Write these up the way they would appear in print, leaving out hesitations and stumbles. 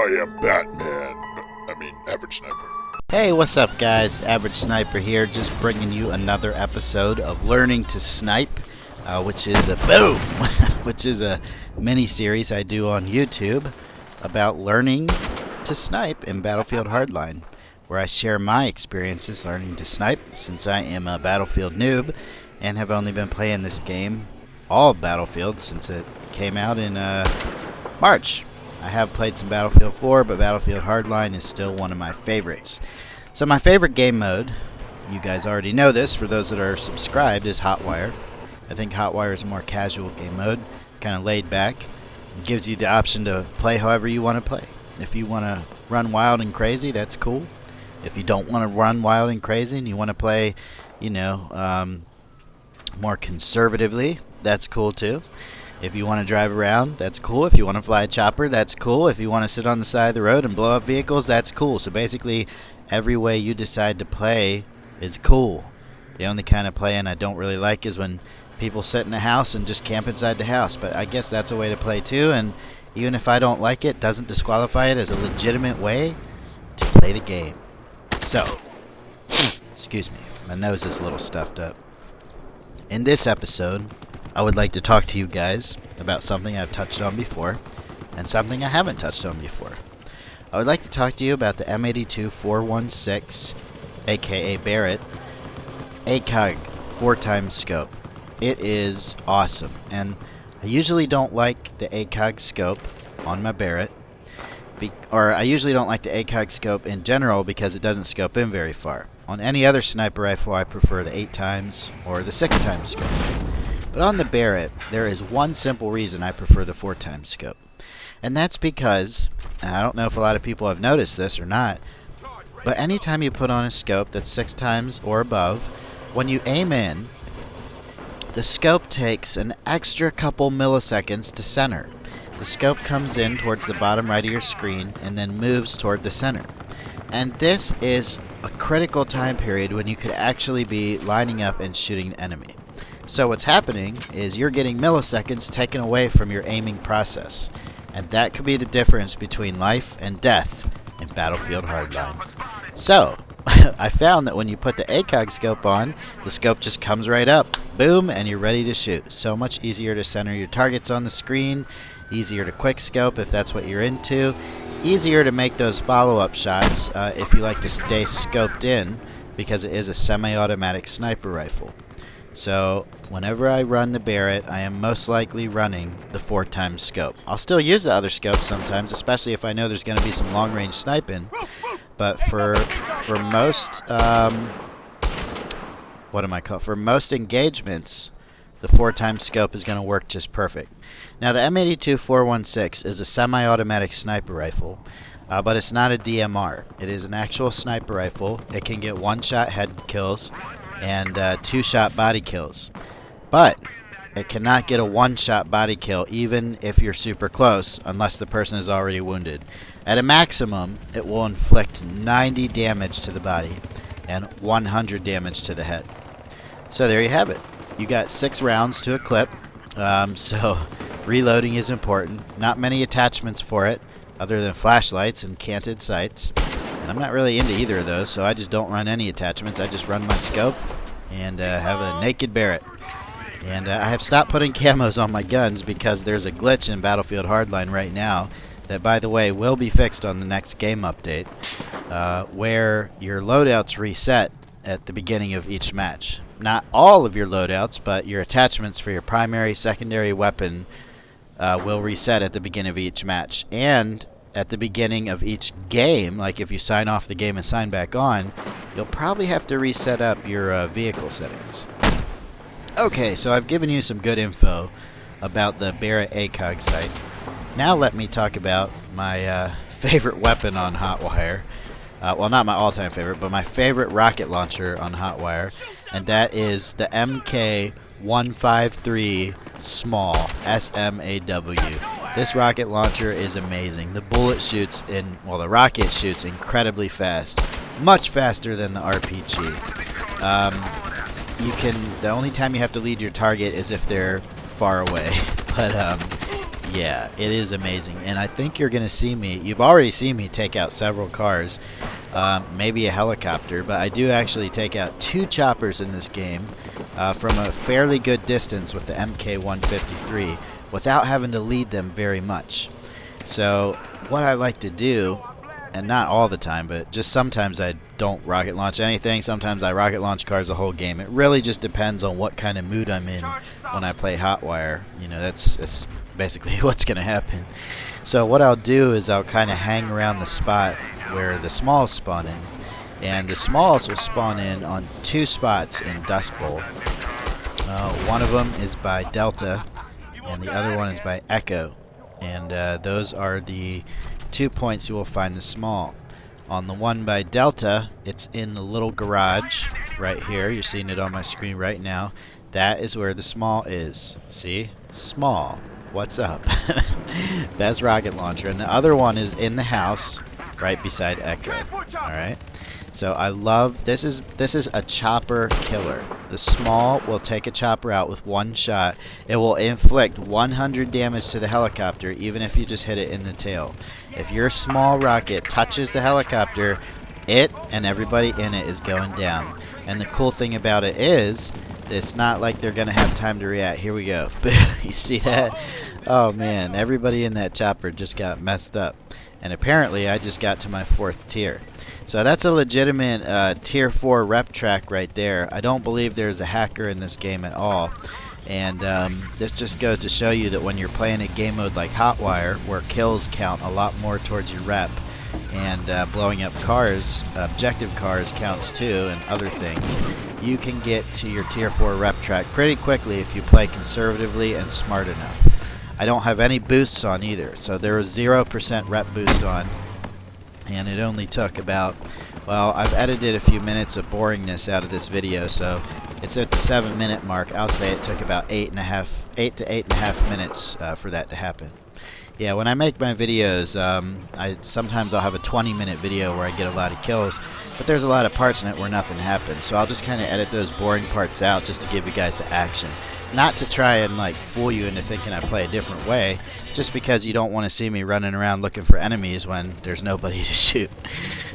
I am Batman. Average Sniper. Hey, what's up, guys? Average Sniper here, just bringing you another episode of Learning to Snipe, which is a mini-series I do on YouTube about learning to snipe in Battlefield Hardline, where I share my experiences learning to snipe, since I am a Battlefield noob and have only been playing this game, all of Battlefield, since it came out in March. I have played some Battlefield 4, but Battlefield Hardline is still one of my favorites. So my favorite game mode, you guys already know this, for those that are subscribed, is Hotwire. I think Hotwire is a more casual game mode, kind of laid back. It gives you the option to play however you want to play. If you want to run wild and crazy, that's cool. If you don't want to run wild and crazy and you want to play, more conservatively, that's cool too. If you want to drive around, that's cool. If you want to fly a chopper, that's cool. If you want to sit on the side of the road and blow up vehicles, that's cool. So basically, every way you decide to play is cool. The only kind of playing I don't really like is when people sit in a house and just camp inside the house. But I guess that's a way to play too. And even if I don't like it, doesn't disqualify it as a legitimate way to play the game. So, excuse me, my nose is a little stuffed up. In this episode, I would like to talk to you guys about something I've touched on before and something I haven't touched on before. I would like to talk to you about the M82 416, aka Barrett, ACOG 4x scope. It is awesome, and I usually don't like the ACOG scope on my Barrett, I usually don't like the ACOG scope in general because it doesn't scope in very far. On any other sniper rifle, I prefer the 8x or the 6x scope. But on the Barrett, there is one simple reason I prefer the 4x scope. And that's because, and I don't know if a lot of people have noticed this or not, but anytime you put on a scope that's 6x or above, when you aim in, the scope takes an extra couple milliseconds to center. The scope comes in towards the bottom right of your screen and then moves toward the center. And this is a critical time period when you could actually be lining up and shooting the enemy. So what's happening is you're getting milliseconds taken away from your aiming process. And that could be the difference between life and death in Battlefield Hardline. So, I found that when you put the ACOG scope on, the scope just comes right up, boom, and you're ready to shoot. So much easier to center your targets on the screen, easier to quick scope if that's what you're into, easier to make those follow-up shots if you like to stay scoped in, because it is a semi-automatic sniper rifle. So whenever I run the Barrett, I am most likely running the 4x scope. I'll still use the other scopes sometimes, especially if I know there's going to be some long-range sniping. But for most for most engagements, the 4x scope is going to work just perfect. Now the M82 416 is a semi-automatic sniper rifle, but it's not a DMR. It is an actual sniper rifle. It can get one-shot head kills and two-shot body kills. But it cannot get a one-shot body kill even if you're super close, unless the person is already wounded. At a maximum, it will inflict 90 damage to the body and 100 damage to the head. So there you have it. You got 6 rounds to a clip, so reloading is important. Not many attachments for it, other than flashlights and canted sights. And I'm not really into either of those, so I just don't run any attachments. I just run my scope and have a naked Barrett. And I have stopped putting camos on my guns because there's a glitch in Battlefield Hardline right now that, by the way, will be fixed on the next game update, where your loadouts reset at the beginning of each match. Not all of your loadouts, but your attachments for your primary, secondary weapon will reset at the beginning of each match. And at the beginning of each game, like if you sign off the game and sign back on, you'll probably have to reset up your vehicle settings. Okay, so I've given you some good info about the Barrett ACOG sight. Now let me talk about my favorite weapon on Hotwire. Well, not my all-time favorite, but my favorite rocket launcher on Hotwire, and that is the MK153 SMAW, SMAW. This rocket launcher is amazing. The rocket shoots incredibly fast, much faster than the RPG. The only time you have to lead your target is if they're far away, but Yeah, it is amazing. And I think you're going to see me, you've already seen me take out several cars, maybe a helicopter, but I do actually take out 2 choppers in this game from a fairly good distance with the MK153 without having to lead them very much. So what I like to do, and not all the time, but just sometimes I don't rocket launch anything. Sometimes I rocket launch cars the whole game. It really just depends on what kind of mood I'm in when I play Hotwire. You know, that's basically what's going to happen. So what I'll do is I'll kind of hang around the spot where the SMAWs spawn in. And the SMAWs will spawn in on 2 spots in Dust Bowl. One of them is by Delta, and the other one is by Echo. And those are the 2 points you will find the SMAW. On the one by Delta, it's in the little garage right here. You're seeing it on my screen right now. That is where the SMAW is. See? SMAW. What's up? Best rocket launcher. And the other one is in the house right beside Echo. Alright? So I love this is a chopper killer. The SMAW will take a chopper out with 1 shot. It will inflict 100 damage to the helicopter even if you just hit it in the tail. If your small rocket touches the helicopter, it and everybody in it is going down. And the cool thing about it is it's not like they're going to have time to react. Here we go. You see that? Oh man, everybody in that chopper just got messed up. And apparently I just got to my 4th tier. So that's a legitimate tier 4 rep track right there. I don't believe there's a hacker in this game at all. And this just goes to show you that when you're playing a game mode like Hotwire, where kills count a lot more towards your rep, and blowing up cars, objective cars counts too, and other things, you can get to your tier 4 rep track pretty quickly if you play conservatively and smart enough. I don't have any boosts on either, so there was 0% rep boost on, and it only took about, well, I've edited a few minutes of boringness out of this video, so it's at the 7-minute mark. I'll say it took about 8 to 8.5 minutes for that to happen. Yeah, when I make my videos, sometimes I'll have a 20-minute video where I get a lot of kills, but there's a lot of parts in it where nothing happens, so I'll just kind of edit those boring parts out just to give you guys the action. Not to try and like fool you into thinking I play a different way, just because you don't want to see me running around looking for enemies when there's nobody to shoot.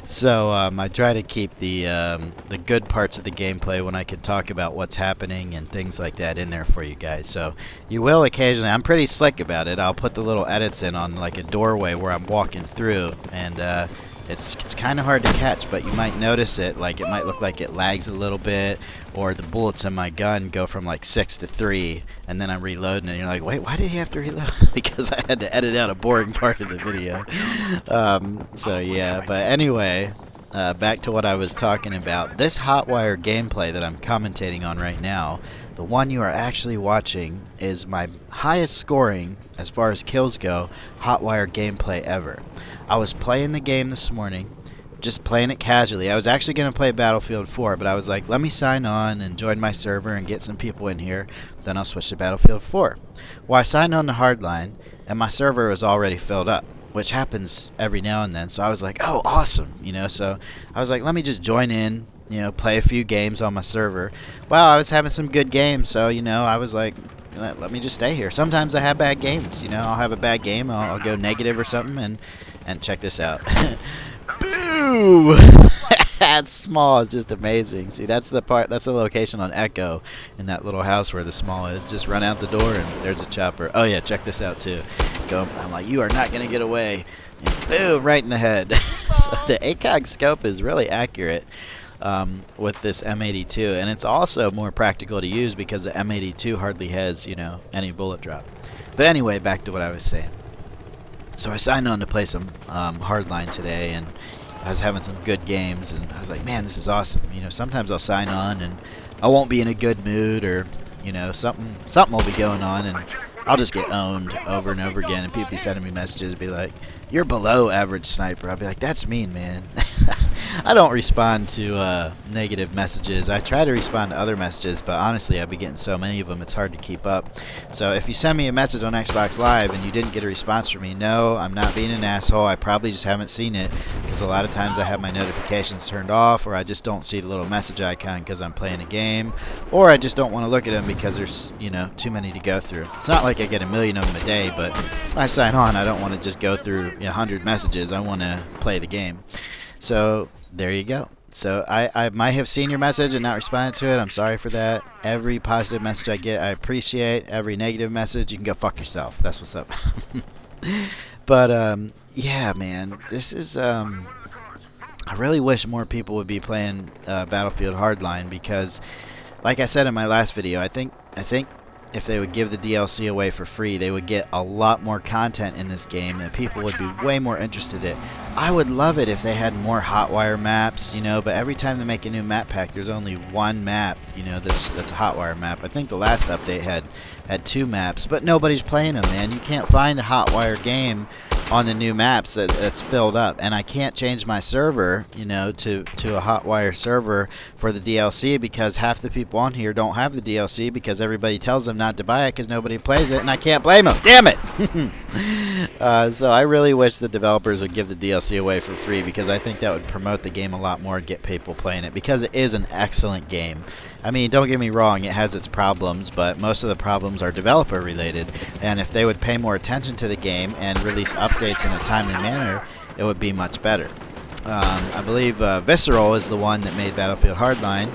So I try to keep the good parts of the gameplay when I can talk about what's happening and things like that in there for you guys. So you will occasionally, I'm pretty slick about it, I'll put the little edits in on like a doorway where I'm walking through, and it's kind of hard to catch, but you might notice it. Like it might look like it lags a little bit, or the bullets in my gun go from like 6 to 3, and then I'm reloading, and you're like, wait, why did he have to reload? Because I had to edit out a boring part of the video. So yeah, but anyway, back to what I was talking about. This Hotwire gameplay that I'm commentating on right now, the one you are actually watching, is my highest scoring, as far as kills go, Hotwire gameplay ever. I was playing the game this morning, just playing it casually. I was actually going to play Battlefield 4, but I was like, let me sign on and join my server and get some people in here, then I'll switch to Battlefield 4. Well, I signed on to Hardline, and my server was already filled up, which happens every now and then, so I was like, oh, awesome, you know, so I was like, let me just join in, you know, play a few games on my server. Well, I was having some good games, so, you know, I was like, let me just stay here. Sometimes I have bad games, you know, I'll have a bad game, I'll go negative or something, and check this out. Boo! That SMAW is just amazing. See, that's the part, that's the location on Echo, in that little house where the SMAW is. Just run out the door and there's a chopper. Oh yeah, check this out too. I'm like, you are not going to get away. And boom, right in the head. So the ACOG scope is really accurate with this M82, and it's also more practical to use because the M82 hardly has, you know, any bullet drop. But anyway, back to what I was saying. So I signed on to play some Hardline today, and I was having some good games, and I was like, man, this is awesome. You know, sometimes I'll sign on and I won't be in a good mood, or, you know, something will be going on, and I'll just get owned over and over again, and people be sending me messages, be like, you're below average sniper. I'll be like, that's mean, man. I don't respond to negative messages. I try to respond to other messages, but honestly, I've been getting so many of them, it's hard to keep up. So if you send me a message on Xbox Live and you didn't get a response from me, no, I'm not being an asshole. I probably just haven't seen it, because a lot of times I have my notifications turned off, or I just don't see the little message icon because I'm playing a game, or I just don't want to look at them because there's, too many to go through. It's not like I get a million of them a day, but when I sign on, I don't want to just go through 100 messages. I want to play the game. So there you go. So I might have seen your message and not responded to it. I'm sorry for that. Every positive message I get, I appreciate. Every negative message, you can go fuck yourself. That's what's up. But yeah, man, this is I really wish more people would be playing Battlefield Hardline, because like I said in my last video, I think if they would give the DLC away for free, they would get a lot more content in this game and people would be way more interested in it. I would love it if they had more Hotwire maps, but every time they make a new map pack, there's only one map, that's a Hotwire map. I think the last update had 2 maps, but nobody's playing them, man. You can't find a Hotwire game on the new maps that's filled up, and I can't change my server, to a Hotwire server for the DLC, because half the people on here don't have the DLC because everybody tells them not to buy it because nobody plays it, and I can't blame them. Damn it! So I really wish the developers would give the DLC away for free, because I think that would promote the game a lot more, get people playing it, because it is an excellent game. I mean, don't get me wrong, it has its problems, but most of the problems are developer related, and if they would pay more attention to the game and release updates in a timely manner, it would be much better. I believe Visceral is the one that made Battlefield Hardline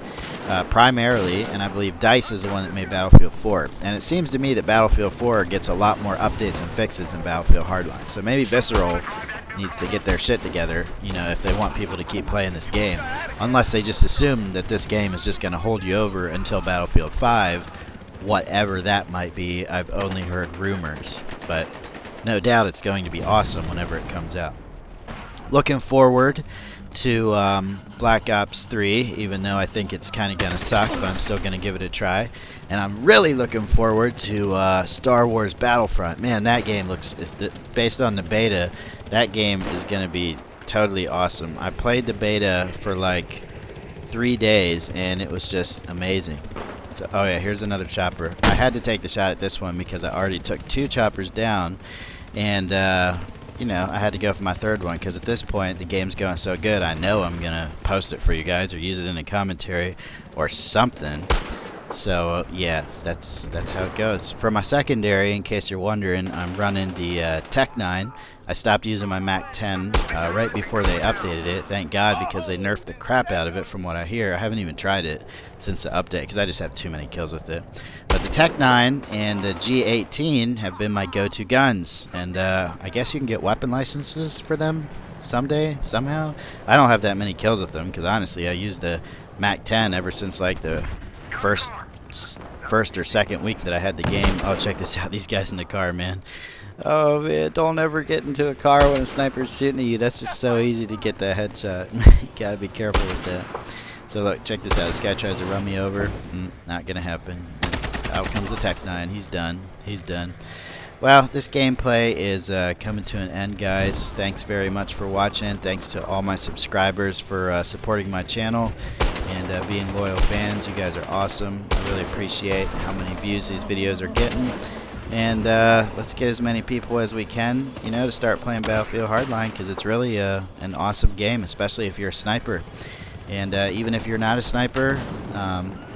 primarily, and I believe DICE is the one that made Battlefield 4. And it seems to me that Battlefield 4 gets a lot more updates and fixes than Battlefield Hardline. So maybe Visceral needs to get their shit together, if they want people to keep playing this game. Unless they just assume that this game is just going to hold you over until Battlefield 5, whatever that might be. I've only heard rumors, but no doubt it's going to be awesome whenever it comes out. Looking forward to Black Ops 3, even though I think it's kind of going to suck, but I'm still going to give it a try. And I'm really looking forward to Star Wars Battlefront. Man, that game looks, based on the beta, that game is going to be totally awesome. I played the beta for like 3 days, and it was just amazing. So, oh yeah, here's another chopper. I had to take the shot at this one because I already took 2 choppers down, and I had to go for my 3rd one, because at this point the game's going so good, I know I'm gonna post it for you guys or use it in a commentary or something. So yeah, that's how it goes. For my secondary, in case you're wondering, I'm running the Tech 9. I stopped using my Mac 10 right before they updated it. Thank God, because they nerfed the crap out of it from what I hear. I haven't even tried it since the update because I just have too many kills with it. But the Tech 9 and the G18 have been my go-to guns. And I guess you can get weapon licenses for them someday, somehow. I don't have that many kills with them because honestly, I used the Mac 10 ever since like the first or second week that I had the game. Oh, check this out. These guys in the car, man. Oh man, don't ever get into a car when a sniper's shooting at you. That's just so easy to get the headshot. You gotta be careful with that. So look, check this out. This guy tries to run me over. Not gonna happen. Out comes the Tech 9. He's done. He's done. Well, this gameplay is coming to an end, guys. Thanks very much for watching. Thanks to all my subscribers for supporting my channel and being loyal fans. You guys are awesome. I really appreciate how many views these videos are getting. And let's get as many people as we can, to start playing Battlefield Hardline, because it's really an awesome game, especially if you're a sniper. And even if you're not a sniper,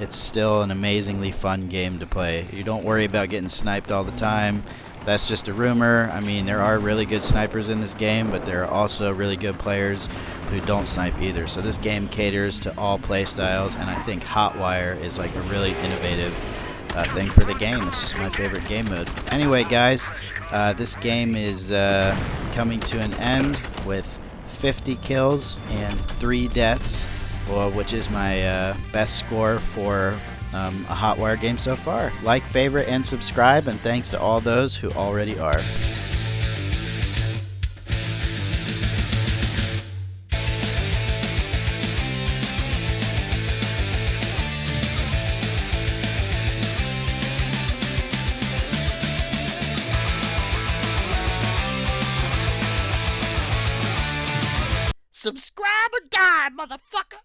it's still an amazingly fun game to play. You don't worry about getting sniped all the time. That's just a rumor. I mean, there are really good snipers in this game, but there are also really good players who don't snipe either. So this game caters to all play styles, and I think Hotwire is like a really innovative thing for the game. It's just my favorite game mode. Anyway, guys, this game is coming to an end with 50 kills and 3 deaths, which is my best score for a Hotwire game so far. Like, favorite, and subscribe, and thanks to all those who already are. Subscribe or die, motherfucker!